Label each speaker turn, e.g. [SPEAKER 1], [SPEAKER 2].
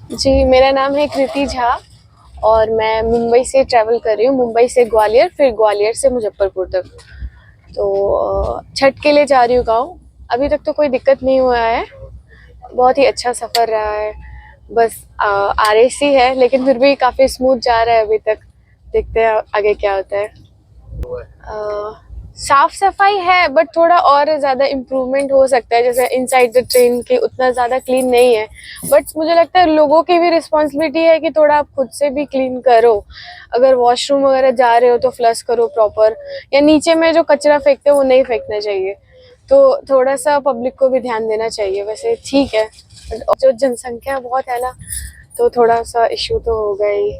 [SPEAKER 1] जी, मेरा नाम है कृति झा और मैं मुंबई से ट्रैवल कर रही हूँ, मुंबई से ग्वालियर, फिर ग्वालियर से मुजफ्फरपुर तक। तो छठ के लिए जा रही हूँ गाँव। अभी तक तो कोई दिक्कत नहीं हुआ है, बहुत ही अच्छा सफ़र रहा है। बस आरएसी है, लेकिन फिर भी काफ़ी स्मूथ जा रहा है अभी तक। देखते हैं आगे क्या होता है। साफ सफाई है, बट थोड़ा और ज़्यादा इम्प्रूवमेंट हो सकता है। जैसे इनसाइड द ट्रेन के उतना ज़्यादा क्लीन नहीं है, बट मुझे लगता है लोगों की भी रिस्पॉन्सिबिलिटी है कि थोड़ा आप खुद से भी क्लीन करो। अगर वॉशरूम वगैरह जा रहे हो तो फ्लश करो प्रॉपर, या नीचे में जो कचरा फेंकते हो वो नहीं फेंकना चाहिए। तो थोड़ा सा पब्लिक को भी ध्यान देना चाहिए। वैसे ठीक है, जो जनसंख्या बहुत है ना, तो थोड़ा सा इशू तो होगा ही।